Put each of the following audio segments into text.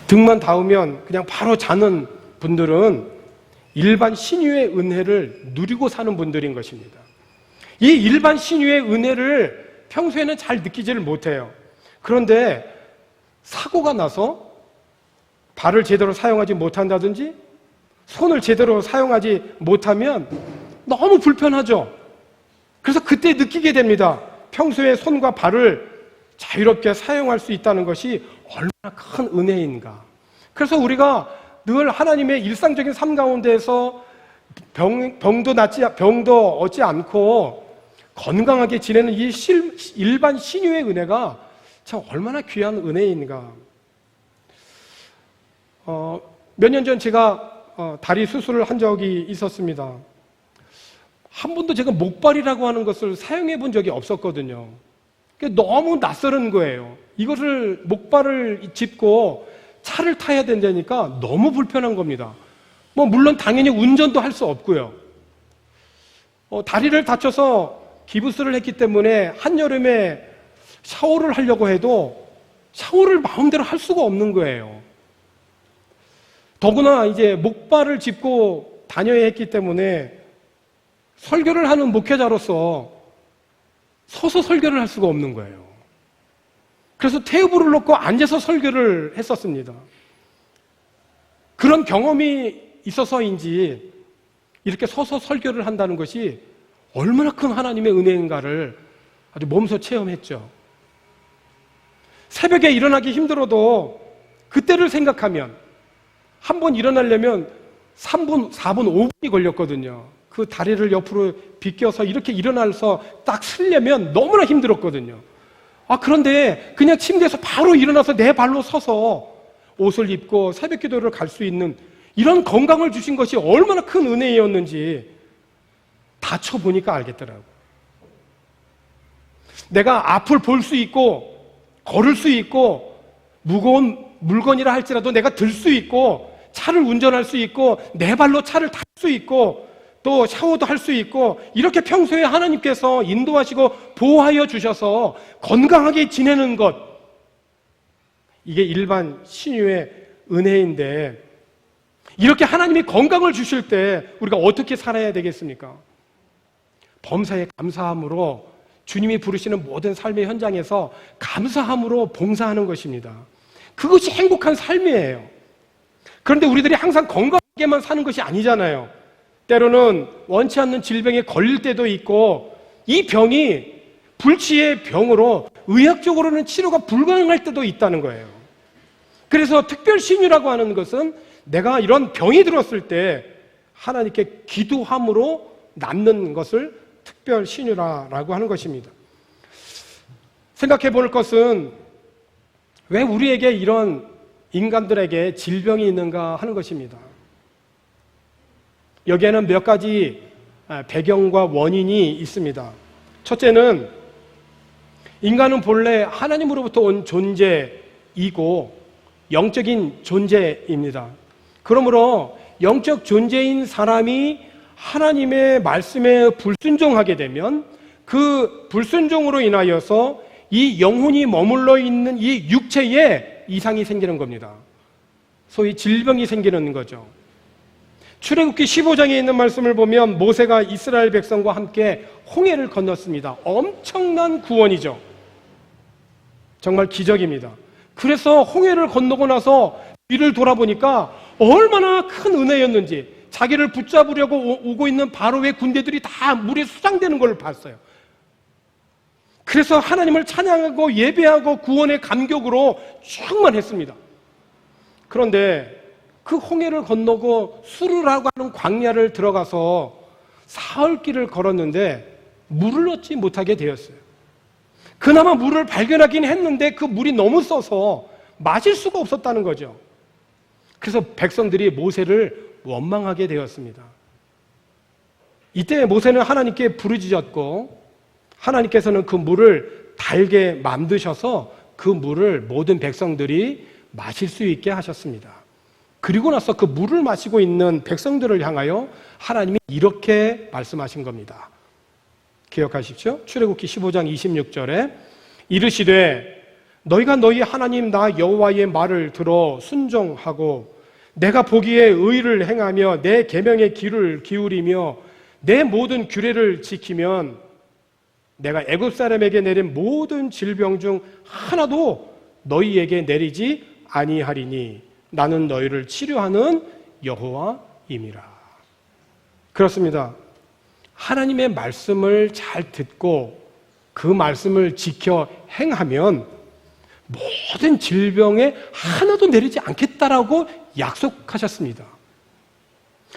등만 닿으면 그냥 바로 자는 분들은 일반 신유의 은혜를 누리고 사는 분들인 것입니다. 이 일반 신유의 은혜를 평소에는 잘 느끼지를 못해요. 그런데 사고가 나서 발을 제대로 사용하지 못한다든지 손을 제대로 사용하지 못하면 너무 불편하죠. 그래서 그때 느끼게 됩니다. 평소에 손과 발을 자유롭게 사용할 수 있다는 것이 얼마나 큰 은혜인가. 그래서 우리가 늘 하나님의 일상적인 삶 가운데에서 병도 얻지 않고 건강하게 지내는 이 일반 신유의 은혜가 참 얼마나 귀한 은혜인가. 몇 년 전 제가 다리 수술을 한 적이 있었습니다. 한 번도 제가 목발이라고 하는 것을 사용해 본 적이 없었거든요. 너무 낯설은 거예요. 이것을 목발을 짚고 차를 타야 된다니까 너무 불편한 겁니다. 물론 당연히 운전도 할 수 없고요. 다리를 다쳐서 기부스를 했기 때문에 한여름에 샤워를 하려고 해도 샤워를 마음대로 할 수가 없는 거예요. 더구나 이제 목발을 짚고 다녀야 했기 때문에 설교를 하는 목회자로서 서서 설교를 할 수가 없는 거예요. 그래서 테이블을 놓고 앉아서 설교를 했었습니다. 그런 경험이 있어서인지 이렇게 서서 설교를 한다는 것이 얼마나 큰 하나님의 은혜인가를 아주 몸소 체험했죠. 새벽에 일어나기 힘들어도 그때를 생각하면 한 번 일어나려면 3분, 4분, 5분이 걸렸거든요. 그 다리를 옆으로 비껴서 이렇게 일어나서 딱 쓰려면 너무나 힘들었거든요. 그런데 그냥 침대에서 바로 일어나서 내 발로 서서 옷을 입고 새벽 기도를 갈 수 있는 이런 건강을 주신 것이 얼마나 큰 은혜였는지 다쳐보니까 알겠더라고요. 내가 앞을 볼 수 있고 걸을 수 있고 무거운 물건이라 할지라도 내가 들 수 있고 차를 운전할 수 있고 내 발로 차를 탈 수 있고 또 샤워도 할 수 있고 이렇게 평소에 하나님께서 인도하시고 보호하여 주셔서 건강하게 지내는 것, 이게 일반 신유의 은혜인데 이렇게 하나님이 건강을 주실 때 우리가 어떻게 살아야 되겠습니까? 범사에 감사함으로 주님이 부르시는 모든 삶의 현장에서 감사함으로 봉사하는 것입니다. 그것이 행복한 삶이에요. 그런데 우리들이 항상 건강하게만 사는 것이 아니잖아요. 때로는 원치 않는 질병에 걸릴 때도 있고 이 병이 불치의 병으로 의학적으로는 치료가 불가능할 때도 있다는 거예요. 그래서 특별신유라고 하는 것은 내가 이런 병이 들었을 때 하나님께 기도함으로 낫는 것을 특별신유라고 하는 것입니다. 생각해 볼 것은 왜 우리에게 이런 인간들에게 질병이 있는가 하는 것입니다. 여기에는 몇 가지 배경과 원인이 있습니다. 첫째는 인간은 본래 하나님으로부터 온 존재이고 영적인 존재입니다. 그러므로 영적 존재인 사람이 하나님의 말씀에 불순종하게 되면 그 불순종으로 인하여서 이 영혼이 머물러 있는 이 육체에 이상이 생기는 겁니다. 소위 질병이 생기는 거죠. 출애굽기 15장에 있는 말씀을 보면 모세가 이스라엘 백성과 함께 홍해를 건넜습니다. 엄청난 구원이죠. 정말 기적입니다. 그래서 홍해를 건너고 나서 뒤를 돌아보니까 얼마나 큰 은혜였는지 자기를 붙잡으려고 오고 있는 바로의 군대들이 다 물에 수장되는 걸 봤어요. 그래서 하나님을 찬양하고 예배하고 구원의 감격으로 충만했습니다. 그런데 그 홍해를 건너고 수르라고 하는 광야를 들어가서 사흘 길을 걸었는데 물을 얻지 못하게 되었어요. 그나마 물을 발견하긴 했는데 그 물이 너무 써서 마실 수가 없었다는 거죠. 그래서 백성들이 모세를 원망하게 되었습니다. 이때 모세는 하나님께 부르짖었고 하나님께서는 그 물을 달게 만드셔서 그 물을 모든 백성들이 마실 수 있게 하셨습니다. 그리고 나서 그 물을 마시고 있는 백성들을 향하여 하나님이 이렇게 말씀하신 겁니다. 기억하십시오. 출애굽기 15장 26절에 이르시되 너희가 너희 하나님 나 여호와의 말을 들어 순종하고 내가 보기에 의를 행하며 내 계명에 귀를 기울이며 내 모든 규례를 지키면 내가 애굽 사람에게 내린 모든 질병 중 하나도 너희에게 내리지 아니하리니 나는 너희를 치료하는 여호와임이라. 그렇습니다. 하나님의 말씀을 잘 듣고 그 말씀을 지켜 행하면 모든 질병에 하나도 내리지 않겠다라고 약속하셨습니다.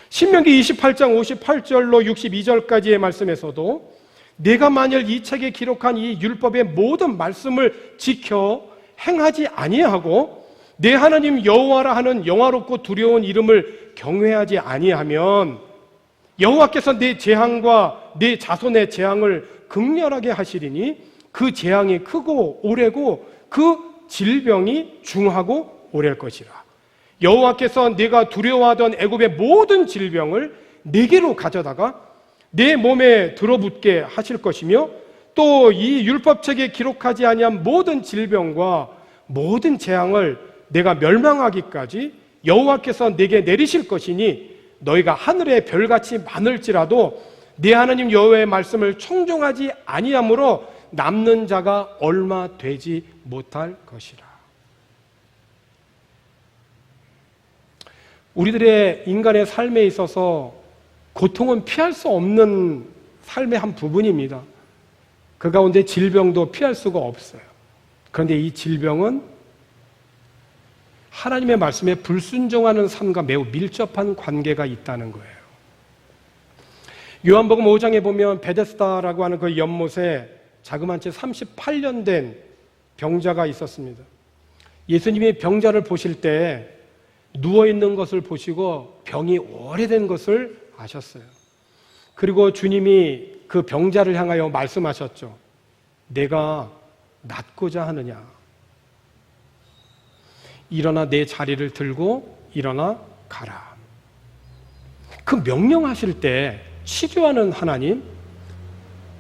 신명기 28장 58절로 62절까지의 말씀에서도 내가 만일 이 책에 기록한 이 율법의 모든 말씀을 지켜 행하지 아니하고 내 하나님 여호와라 하는 영화롭고 두려운 이름을 경외하지 아니하면 여호와께서 내 재앙과 내 자손의 재앙을 극렬하게 하시리니 그 재앙이 크고 오래고 그 질병이 중하고 오래일 것이라. 여호와께서 네가 두려워하던 애굽의 모든 질병을 내게로 가져다가 내 몸에 들어붙게 하실 것이며 또 이 율법책에 기록하지 아니한 모든 질병과 모든 재앙을 내가 멸망하기까지 여호와께서 내게 내리실 것이니 너희가 하늘의 별같이 많을지라도 네 하나님 여호와의 말씀을 청종하지 아니하므로 남는 자가 얼마 되지 못할 것이라. 우리들의 인간의 삶에 있어서 고통은 피할 수 없는 삶의 한 부분입니다. 그 가운데 질병도 피할 수가 없어요. 그런데 이 질병은 하나님의 말씀에 불순종하는 삶과 매우 밀접한 관계가 있다는 거예요. 요한복음 5장에 보면 베데스다라고 하는 그 연못에 자그마치 38년 된 병자가 있었습니다. 예수님이 병자를 보실 때 누워있는 것을 보시고 병이 오래된 것을 아셨어요. 그리고 주님이 그 병자를 향하여 말씀하셨죠. 내가 낫고자 하느냐? 일어나 내 자리를 들고 일어나 가라. 그 명령하실 때 치료하는 하나님,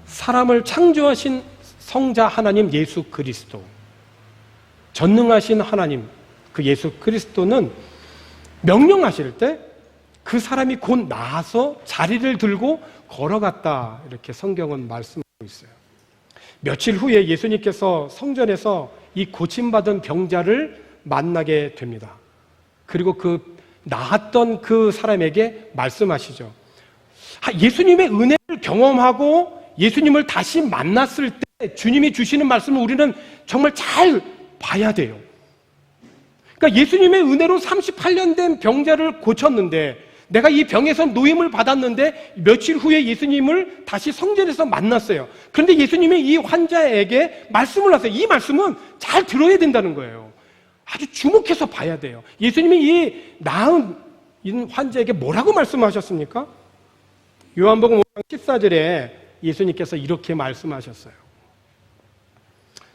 사람을 창조하신 성자 하나님 예수 그리스도, 전능하신 하나님 그 예수 그리스도는 명령하실 때 그 사람이 곧 나아서 자리를 들고 걸어갔다, 이렇게 성경은 말씀하고 있어요. 며칠 후에 예수님께서 성전에서 이 고침받은 병자를 만나게 됩니다. 그리고 그 나았던 그 사람에게 말씀하시죠. 예수님의 은혜를 경험하고 예수님을 다시 만났을 때 주님이 주시는 말씀을 우리는 정말 잘 봐야 돼요. 그러니까 예수님의 은혜로 38년 된 병자를 고쳤는데, 내가 이 병에서 노임을 받았는데 며칠 후에 예수님을 다시 성전에서 만났어요. 그런데 예수님이 이 환자에게 말씀을 하세요. 이 말씀은 잘 들어야 된다는 거예요. 아주 주목해서 봐야 돼요. 예수님이 이 나은 환자에게 뭐라고 말씀하셨습니까? 요한복음 5장 14절에 예수님께서 이렇게 말씀하셨어요.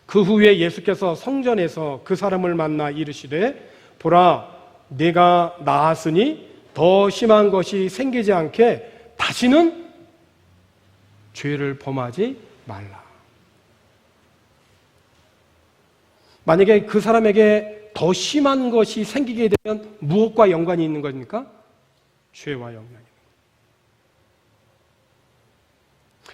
그 후에 예수께서 성전에서 그 사람을 만나 이르시되 보라, 내가 나았으니 더 심한 것이 생기지 않게 다시는 죄를 범하지 말라. 만약에 그 사람에게 더 심한 것이 생기게 되면 무엇과 연관이 있는 겁니까? 죄와 연관이 있는 거예요.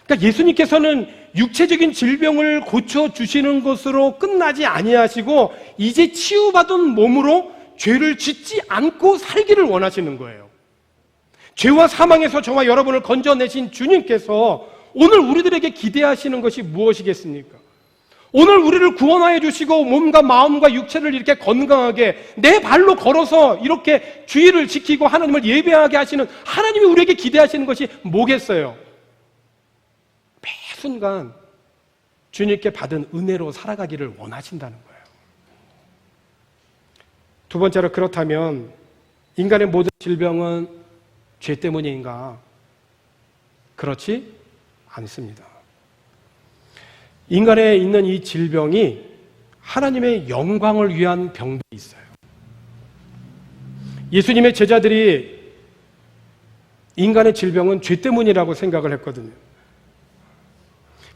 그러니까 예수님께서는 육체적인 질병을 고쳐주시는 것으로 끝나지 아니하시고 이제 치유받은 몸으로 죄를 짓지 않고 살기를 원하시는 거예요. 죄와 사망에서 저와 여러분을 건져내신 주님께서 오늘 우리들에게 기대하시는 것이 무엇이겠습니까? 오늘 우리를 구원하여 주시고 몸과 마음과 육체를 이렇게 건강하게 내 발로 걸어서 이렇게 주의를 지키고 하나님을 예배하게 하시는 하나님이 우리에게 기대하시는 것이 뭐겠어요? 매 순간 주님께 받은 은혜로 살아가기를 원하신다는 거예요. 두 번째로, 그렇다면 인간의 모든 질병은 죄 때문인가? 그렇지 않습니다. 인간에 있는 이 질병이 하나님의 영광을 위한 병도 있어요. 예수님의 제자들이 인간의 질병은 죄 때문이라고 생각을 했거든요.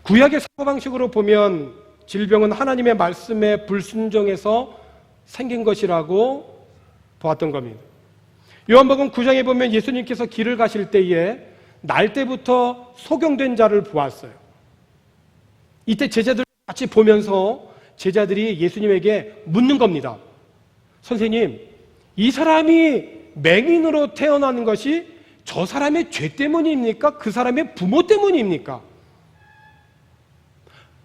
구약의 사고방식으로 보면 질병은 하나님의 말씀에 불순종해서 생긴 것이라고 보았던 겁니다. 요한복음 9장에 보면 예수님께서 길을 가실 때에 날 때부터 소경된 자를 보았어요. 이때 제자들 같이 보면서 제자들이 예수님에게 묻는 겁니다. 선생님, 이 사람이 맹인으로 태어나는 것이 저 사람의 죄 때문입니까? 그 사람의 부모 때문입니까?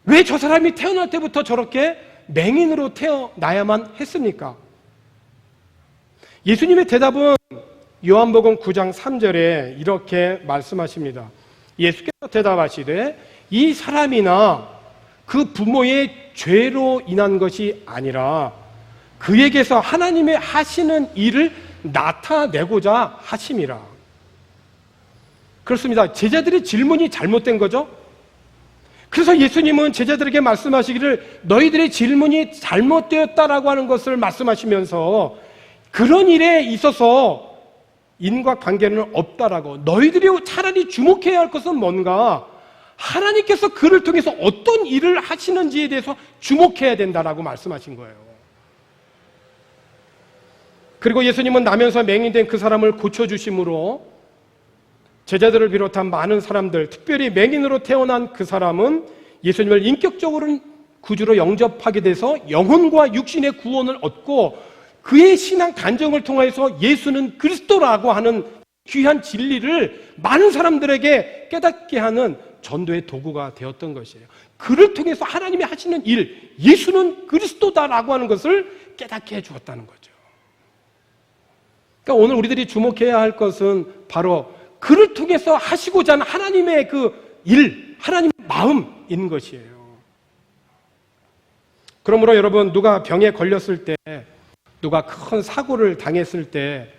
왜 저 사람이 태어날 때부터 저렇게 맹인으로 태어나야만 했습니까? 예수님의 대답은 요한복음 9장 3절에 이렇게 말씀하십니다. 예수께서 대답하시되 이 사람이나 그 부모의 죄로 인한 것이 아니라 그에게서 하나님의 하시는 일을 나타내고자 하심이라. 그렇습니다. 제자들의 질문이 잘못된 거죠. 그래서 예수님은 제자들에게 말씀하시기를 너희들의 질문이 잘못되었다라고 하는 것을 말씀하시면서 그런 일에 있어서 인과관계는 없다라고, 너희들이 차라리 주목해야 할 것은 뭔가 하나님께서 그를 통해서 어떤 일을 하시는지에 대해서 주목해야 된다라고 말씀하신 거예요. 그리고 예수님은 나면서 맹인된 그 사람을 고쳐주심으로 제자들을 비롯한 많은 사람들, 특별히 맹인으로 태어난 그 사람은 예수님을 인격적으로 구주로 영접하게 돼서 영혼과 육신의 구원을 얻고 그의 신앙 간증을 통해서 예수는 그리스도라고 하는 귀한 진리를 많은 사람들에게 깨닫게 하는 전도의 도구가 되었던 것이에요. 그를 통해서 하나님이 하시는 일, 예수는 그리스도다라고 하는 것을 깨닫게 해주었다는 거죠. 그러니까 오늘 우리들이 주목해야 할 것은 바로 그를 통해서 하시고자 하는 하나님의 그 일, 하나님의 마음인 것이에요. 그러므로 여러분, 누가 병에 걸렸을 때, 누가 큰 사고를 당했을 때,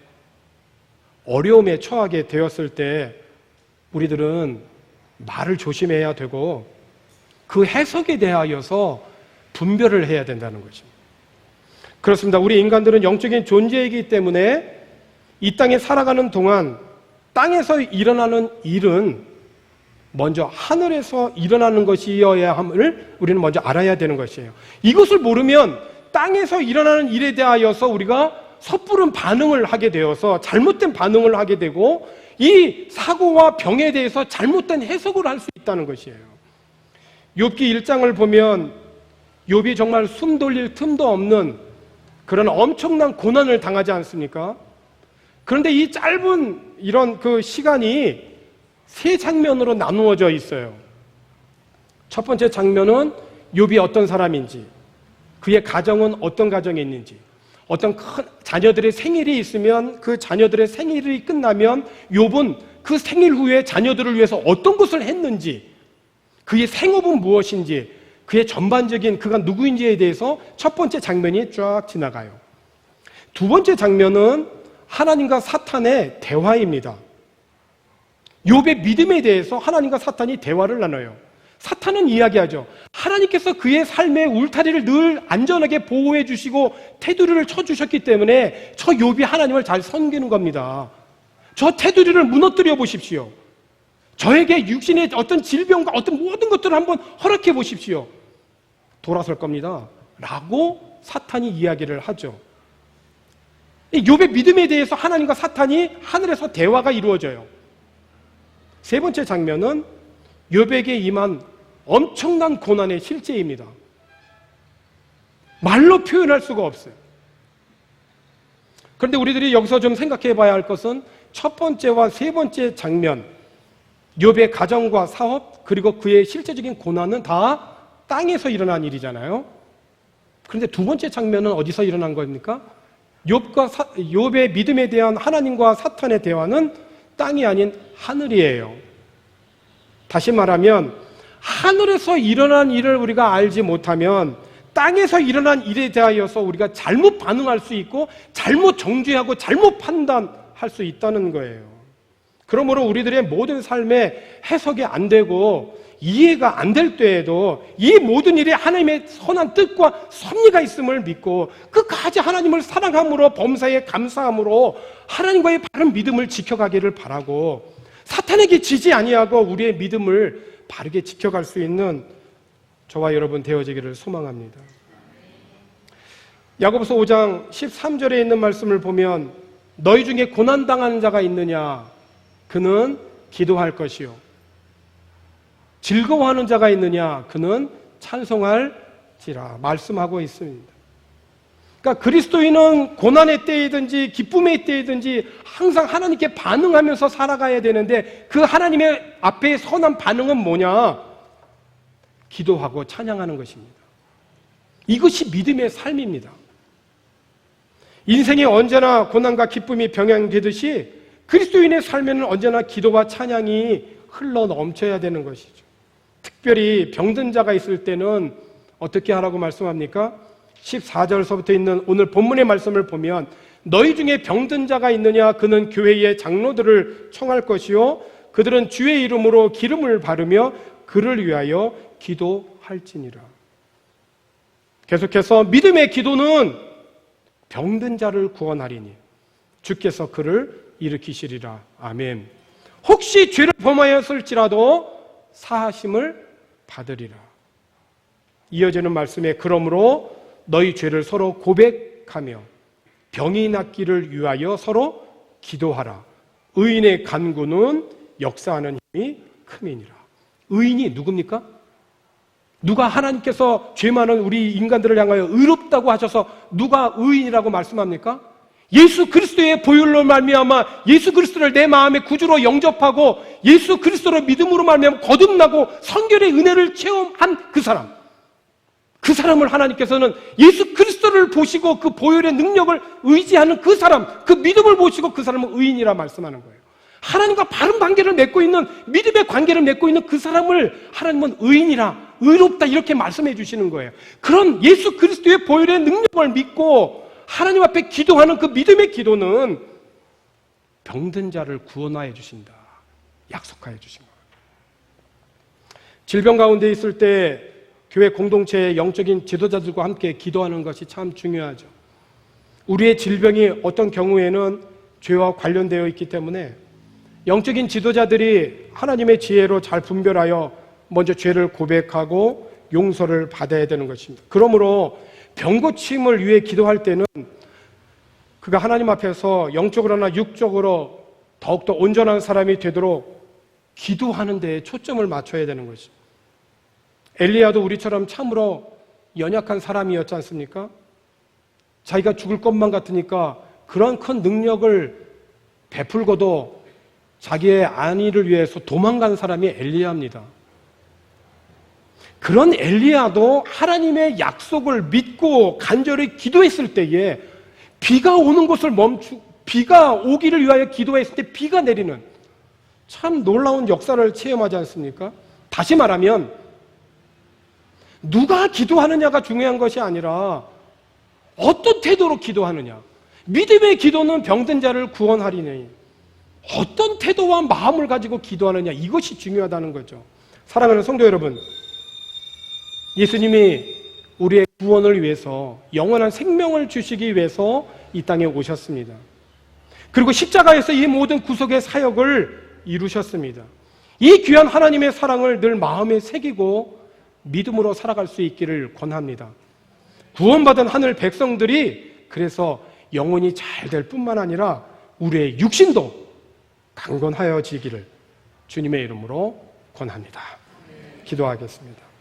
어려움에 처하게 되었을 때 우리들은 말을 조심해야 되고 그 해석에 대하여서 분별을 해야 된다는 것입니다. 그렇습니다. 우리 인간들은 영적인 존재이기 때문에 이 땅에 살아가는 동안 땅에서 일어나는 일은 먼저 하늘에서 일어나는 것이어야 함을 우리는 먼저 알아야 되는 것이에요. 이것을 모르면 땅에서 일어나는 일에 대하여서 우리가 섣부른 반응을 하게 되어서 잘못된 반응을 하게 되고 이 사고와 병에 대해서 잘못된 해석을 할 수 있다는 것이에요. 욥기 1장을 보면 욥이 정말 숨 돌릴 틈도 없는 그런 엄청난 고난을 당하지 않습니까? 그런데 이 짧은 이런 그 시간이 세 장면으로 나누어져 있어요. 첫 번째 장면은 욥이 어떤 사람인지, 그의 가정은 어떤 가정에 있는지, 어떤 큰 자녀들의 생일이 있으면 그 자녀들의 생일이 끝나면 욥은 그 생일 후에 자녀들을 위해서 어떤 것을 했는지, 그의 생업은 무엇인지, 그의 전반적인 그가 누구인지에 대해서 첫 번째 장면이 쫙 지나가요. 두 번째 장면은 하나님과 사탄의 대화입니다. 욥의 믿음에 대해서 하나님과 사탄이 대화를 나눠요. 사탄은 이야기하죠. 하나님께서 그의 삶의 울타리를 늘 안전하게 보호해 주시고 테두리를 쳐주셨기 때문에 저 욥이 하나님을 잘 섬기는 겁니다. 저 테두리를 무너뜨려 보십시오. 저에게 육신의 어떤 질병과 어떤 모든 것들을 한번 허락해 보십시오. 돌아설 겁니다. 라고 사탄이 이야기를 하죠. 욥의 믿음에 대해서 하나님과 사탄이 하늘에서 대화가 이루어져요. 세 번째 장면은 욥에게 임한 엄청난 고난의 실제입니다. 말로 표현할 수가 없어요. 그런데 우리들이 여기서 좀 생각해 봐야 할 것은 첫 번째와 세 번째 장면, 욥의 가정과 사업, 그리고 그의 실제적인 고난은 다 땅에서 일어난 일이잖아요. 그런데 두 번째 장면은 어디서 일어난 겁니까? 욥의 믿음에 대한 하나님과 사탄의 대화는 땅이 아닌 하늘이에요. 다시 말하면 하늘에서 일어난 일을 우리가 알지 못하면 땅에서 일어난 일에 대하여서 우리가 잘못 반응할 수 있고 잘못 정죄하고 잘못 판단할 수 있다는 거예요. 그러므로 우리들의 모든 삶에 해석이 안 되고 이해가 안 될 때에도 이 모든 일에 하나님의 선한 뜻과 섭리가 있음을 믿고 끝까지 하나님을 사랑함으로 범사에 감사함으로 하나님과의 바른 믿음을 지켜가기를 바라고 사탄에게 지지 아니하고 우리의 믿음을 바르게 지켜갈 수 있는 저와 여러분 되어지기를 소망합니다. 야고보서 5장 13절에 있는 말씀을 보면 너희 중에 고난당하는 자가 있느냐? 그는 기도할 것이요. 즐거워하는 자가 있느냐? 그는 찬송할지라 말씀하고 있습니다. 그러니까 그리스도인은 고난의 때이든지 기쁨의 때이든지 항상 하나님께 반응하면서 살아가야 되는데 그 하나님의 앞에 선한 반응은 뭐냐? 기도하고 찬양하는 것입니다. 이것이 믿음의 삶입니다. 인생이 언제나 고난과 기쁨이 병행되듯이 그리스도인의 삶에는 언제나 기도와 찬양이 흘러 넘쳐야 되는 것이죠. 특별히 병든 자가 있을 때는 어떻게 하라고 말씀합니까? 14절서부터 있는 오늘 본문의 말씀을 보면 너희 중에 병든 자가 있느냐? 그는 교회의 장로들을 청할 것이요 그들은 주의 이름으로 기름을 바르며 그를 위하여 기도할지니라. 계속해서 믿음의 기도는 병든 자를 구원하리니 주께서 그를 일으키시리라. 아멘. 혹시 죄를 범하였을지라도 사하심을 받으리라. 이어지는 말씀에 그러므로 너희 죄를 서로 고백하며 병이 낫기를 위하여 서로 기도하라. 의인의 간구는 역사하는 힘이 큼이니라. 의인이 누굽니까? 누가 하나님께서 죄 많은 우리 인간들을 향하여 의롭다고 하셔서 누가 의인이라고 말씀합니까? 예수 그리스도의 보혈로 말미암아 예수 그리스도를 내 마음의 구주로 영접하고 예수 그리스도로 믿음으로 말미암아 거듭나고 성결의 은혜를 체험한 그 사람, 그 사람을 하나님께서는 예수 그리스도를 보시고 그 보혈의 능력을 의지하는 그 사람, 그 믿음을 보시고 그 사람은 의인이라 말씀하는 거예요. 하나님과 바른 관계를 맺고 있는, 믿음의 관계를 맺고 있는 그 사람을 하나님은 의인이라, 의롭다 이렇게 말씀해 주시는 거예요. 그런 예수 그리스도의 보혈의 능력을 믿고 하나님 앞에 기도하는 그 믿음의 기도는 병든 자를 구원하여 주신다, 약속하여 주신 거예요. 질병 가운데 있을 때 교회 공동체의 영적인 지도자들과 함께 기도하는 것이 참 중요하죠. 우리의 질병이 어떤 경우에는 죄와 관련되어 있기 때문에 영적인 지도자들이 하나님의 지혜로 잘 분별하여 먼저 죄를 고백하고 용서를 받아야 되는 것입니다. 그러므로 병고침을 위해 기도할 때는 그가 하나님 앞에서 영적으로나 육적으로 더욱더 온전한 사람이 되도록 기도하는 데에 초점을 맞춰야 되는 것입니다. 엘리야도 우리처럼 참으로 연약한 사람이었지 않습니까? 자기가 죽을 것만 같으니까 그런 큰 능력을 베풀고도 자기의 안위를 위해서 도망간 사람이 엘리야입니다. 그런 엘리야도 하나님의 약속을 믿고 간절히 기도했을 때에 비가 오는 것을 비가 오기를 위하여 기도했을 때 비가 내리는 참 놀라운 역사를 체험하지 않습니까? 다시 말하면 누가 기도하느냐가 중요한 것이 아니라 어떤 태도로 기도하느냐. 믿음의 기도는 병든 자를 구원하리니 어떤 태도와 마음을 가지고 기도하느냐, 이것이 중요하다는 거죠. 사랑하는 성도 여러분, 예수님이 우리의 구원을 위해서 영원한 생명을 주시기 위해서 이 땅에 오셨습니다. 그리고 십자가에서 이 모든 구속의 사역을 이루셨습니다. 이 귀한 하나님의 사랑을 늘 마음에 새기고 믿음으로 살아갈 수 있기를 권합니다. 구원받은 하늘 백성들이 그래서 영혼이 잘 될 뿐만 아니라 우리의 육신도 강건하여지기를 주님의 이름으로 권합니다. 기도하겠습니다.